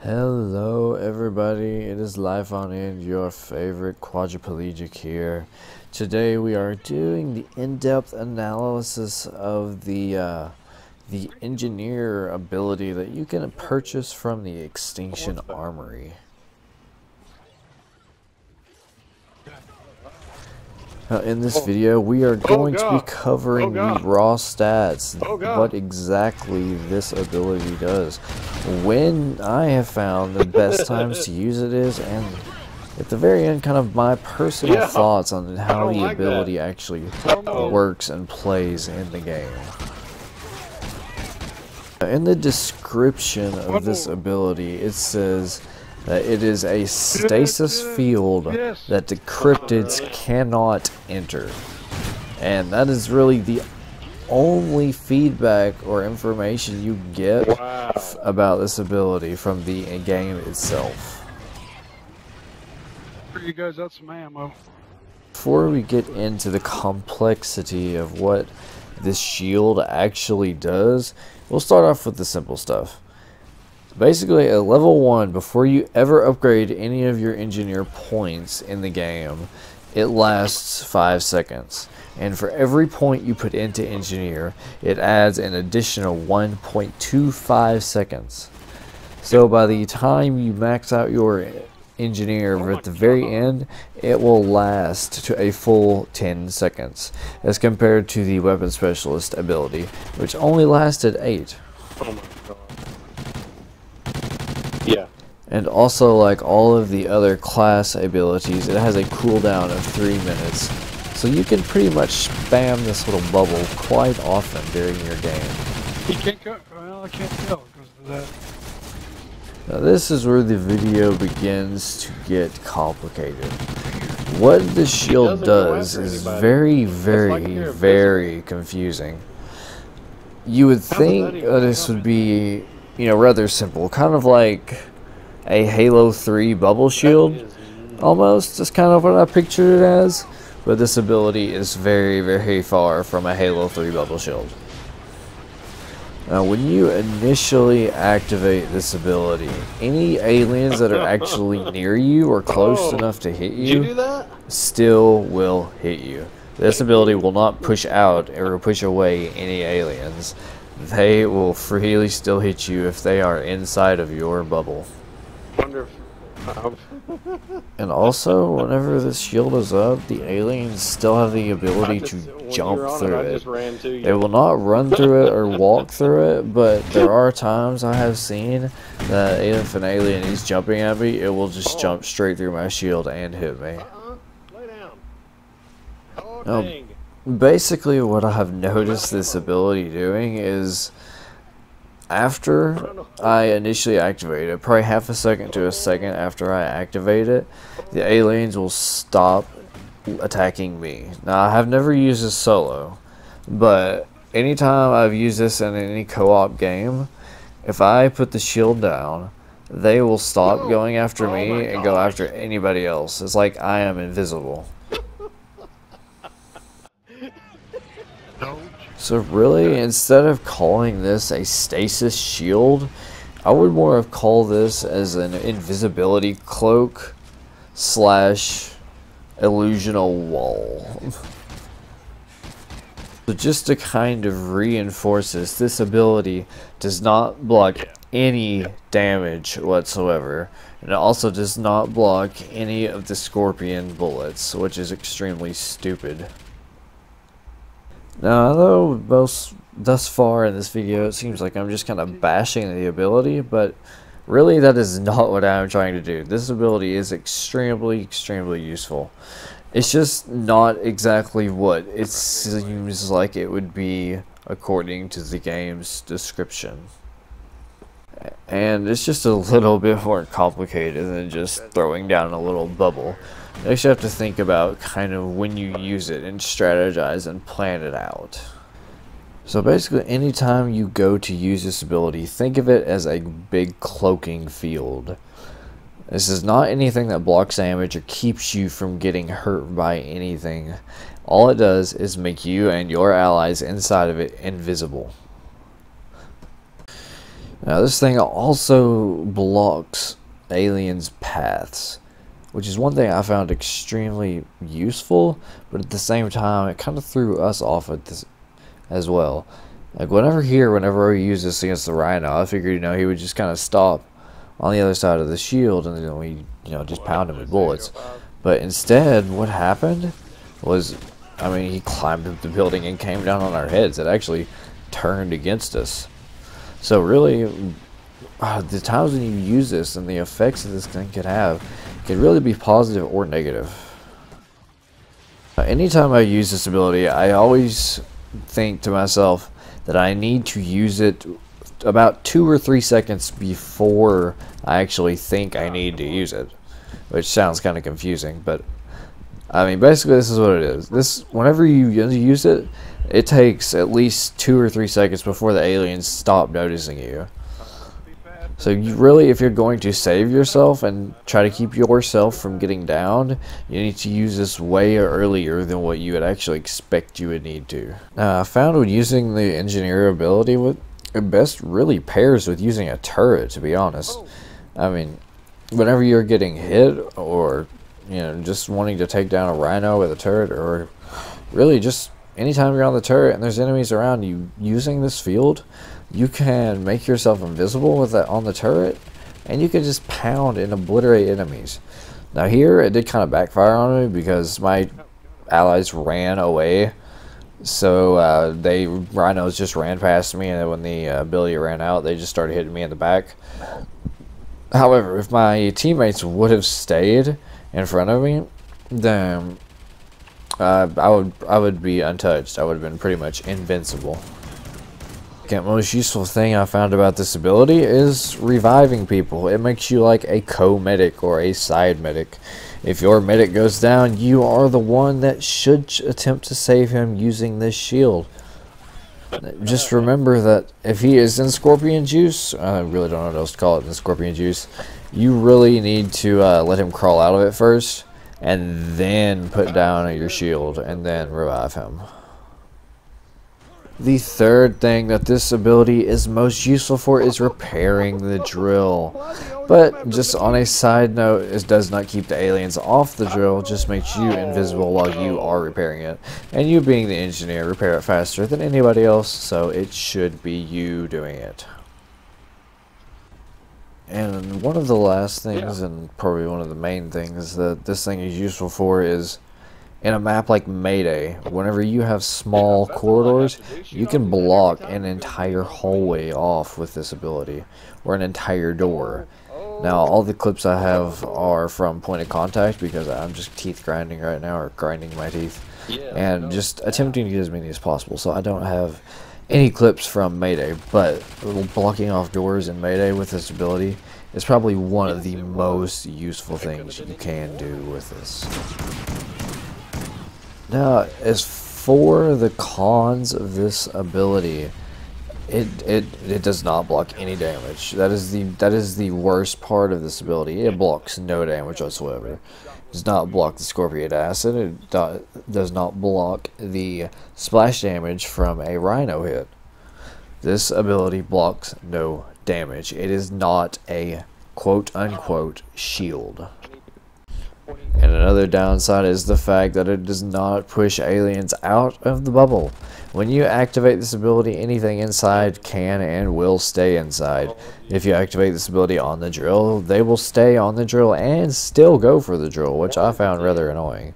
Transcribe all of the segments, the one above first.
Hello everybody, it is Life on End, your favorite quadriplegic here. Today we are doing the in-depth analysis of the engineer ability that you can purchase from the Extinction Armory. Now in this video we are going to be covering the raw stats, what exactly this ability does, when I have found the best times to use it is, and at the very end kind of my personal thoughts on how the ability actually works and plays in the game. In the description of this ability it says that it is a stasis field that the cryptids cannot enter. And that is really the only feedback or information you get about this ability from the game itself. You guys got some ammo. Before we get into the complexity of what this shield actually does, we'll start off with the simple stuff. Basically, at level 1, before you ever upgrade any of your engineer points in the game, it lasts 5 seconds. And for every point you put into engineer, it adds an additional 1.25 seconds. So by the time you max out your engineer at the very end, it will last to a full 10 seconds, as compared to the weapon specialist ability, which only lasted 8. Oh my god. Yeah. And also, like all of the other class abilities, it has a cooldown of 3 minutes. So you can pretty much spam this little bubble quite often during your game. He can't go, well, I can't tell because of that. Now this is where the video begins to get complicated. What the shield does is very confusing. You would think that this would be, you know, rather simple, kind of like a Halo 3 bubble shield, almost. That's kind of what I pictured it as, but this ability is very far from a Halo 3 bubble shield. Now when you initially activate this ability, any aliens that are actually near you or close enough to hit you still will hit you. This ability will not push out or push away any aliens. They will freely still hit you if they are inside of your bubble. And also, whenever this shield is up, the aliens still have the ability to jump through it. They will not run through it or walk through it, but there are times I have seen that if an alien is jumping at me, it will just jump straight through my shield and hit me. Now, basically what I have noticed this ability doing is, after I initially activate it, probably half a second to a second after I activate it, the aliens will stop attacking me. Now I have never used this solo, but anytime I've used this in any co-op game, if I put the shield down, they will stop going after me and go after anybody else. It's like I am invisible. So really, instead of calling this a stasis shield, I would more have called this as an invisibility cloak / illusional wall. So just to kind of reinforce this ability does not block any damage whatsoever. And it also does not block any of the scorpion bullets, which is extremely stupid. Now, though thus far in this video it seems like I'm just kind of bashing the ability, but really that is not what I'm trying to do. This ability is extremely useful. It's just not exactly what it seems like it would be according to the game's description. And it's just a little bit more complicated than just throwing down a little bubble. You actually have to think about kind of when you use it and strategize and plan it out. So basically, anytime you go to use this ability, think of it as a big cloaking field. This is not anything that blocks damage or keeps you from getting hurt by anything. All it does is make you and your allies inside of it invisible. Now this thing also blocks aliens' paths, which is one thing I found extremely useful, but at the same time it kind of threw us off at this as well. Like whenever we use this against the Rhino, I figured, you know, he would just kind of stop on the other side of the shield and then we, you know, just pound him with bullets. But instead, what happened was, I mean, he climbed up the building and came down on our heads. It actually turned against us. So really, the times when you use this and the effects that this thing could have could really be positive or negative. Anytime I use this ability, I always think to myself that I need to use it about 2 or 3 seconds before I actually think I need to use it, which sounds kind of confusing, but I mean, basically this is what it is. Whenever you use it, it takes at least 2 or 3 seconds before the aliens stop noticing you. So you really, if you're going to save yourself and try to keep yourself from getting down, you need to use this way earlier than what you would actually expect you would need to. Now, I found when using the engineer ability, it best really pairs with using a turret, to be honest. I mean, whenever you're getting hit, or, you know, just wanting to take down a Rhino with a turret, or really just anytime you're on the turret and there's enemies around you, using this field, you can make yourself invisible with that on the turret, and you can just pound and obliterate enemies. Now here, it did kind of backfire on me because my allies ran away, so Rhinos just ran past me, and then when the ability ran out, they just started hitting me in the back. However, if my teammates would have stayed in front of me, then I would be untouched. I would have been pretty much invincible. The most useful thing I found about this ability is reviving people. It makes you like a co-medic or a side medic. If your medic goes down, you are the one that should attempt to save him using this shield. Just remember that if he is in Scorpion Juice, I really don't know what else to call it than Scorpion Juice, you really need to let him crawl out of it first, and then put down your shield, and then revive him. The third thing that this ability is most useful for is repairing the drill. But just on a side note, it does not keep the aliens off the drill, just makes you invisible while you are repairing it. And you being the engineer, repair it faster than anybody else, so it should be you doing it. And one of the last things, and probably one of the main things that this thing is useful for, is in a map like Mayday, whenever you have small corridors, you can block an entire hallway off with this ability, or an entire door. Now, all the clips I have are from point of contact, because I'm just teeth grinding right now, or grinding my teeth, and just attempting to get as many as possible, so I don't have any clips from Mayday. But blocking off doors in Mayday with this ability is probably one of the most useful things you can do with this. Now, as for the cons of this ability, it does not block any damage. That is the worst part of this ability. It blocks no damage whatsoever. It does not block the Scorpion Acid. It does not block the splash damage from a Rhino hit. This ability blocks no damage. It is not a quote-unquote shield. And another downside is the fact that it does not push aliens out of the bubble. When you activate this ability, anything inside can and will stay inside. If you activate this ability on the drill, they will stay on the drill and still go for the drill, which I found rather annoying.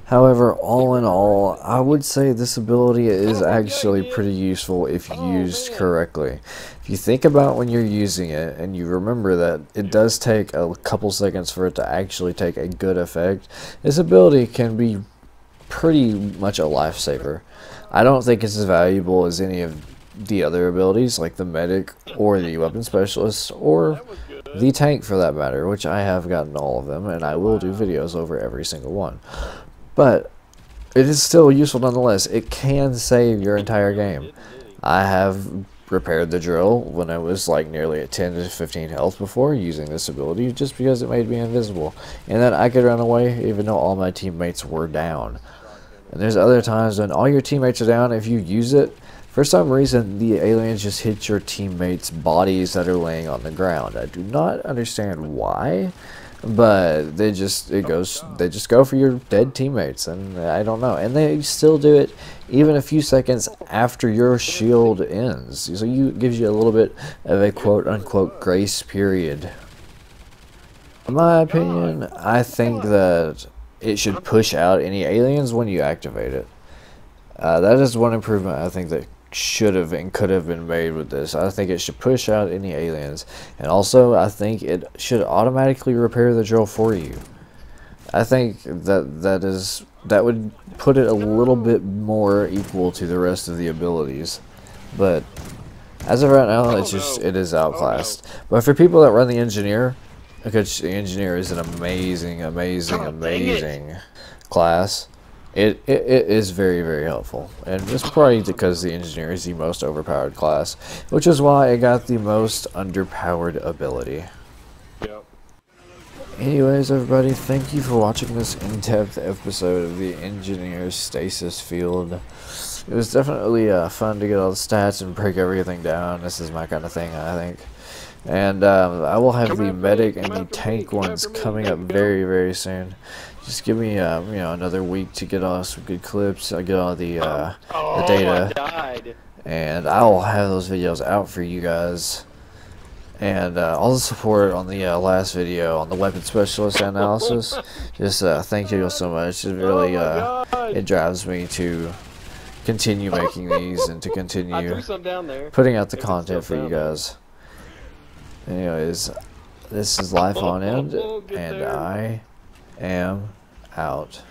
However, all in all, I would say this ability is actually pretty useful if used correctly. If you think about when you're using it, and you remember that it does take a couple seconds for it to actually take a good effect, this ability can be pretty much a lifesaver. I don't think it's as valuable as any of the other abilities, like the medic, or the weapon specialist, or the tank for that matter, which I have gotten all of them, and I will do videos over every single one. But it is still useful nonetheless. It can save your entire game. I have repaired the drill when I was like nearly at 10 to 15 health before using this ability, just because it made me invisible, and then I could run away even though all my teammates were down. And there's other times when all your teammates are down, if you use it For some reason, the aliens just hit your teammates' bodies that are laying on the ground. I do not understand why, but they just go for your dead teammates, and I don't know. And they still do it even a few seconds after your shield ends. So it gives you a little bit of a quote-unquote grace period. In my opinion, I think that it should push out any aliens when you activate it. That is one improvement I think that should have and could have been made with this. I think it should push out any aliens, and also I think it should automatically repair the drill for you. I think that would put it a little bit more equal to the rest of the abilities, but as of right now, it is outclassed. But for people that run the engineer, because the engineer is an amazing class. It is very, very helpful, and it's probably because the engineer is the most overpowered class, which is why it got the most underpowered ability. Yep. Anyways, everybody, thank you for watching this in-depth episode of the engineer stasis field. It was definitely fun to get all the stats and break everything down. This is my kind of thing, I think. And I will have the medic and the tank ones coming up very, very soon. Just give me, another week to get all some good clips. I'll get all the data, and I'll have those videos out for you guys. And all the support on the last video on the weapon specialist analysis. Just thank you so much. It really it drives me to continue making these and to continue putting out the content for you guys. Anyways, this is Life on End, and I am out.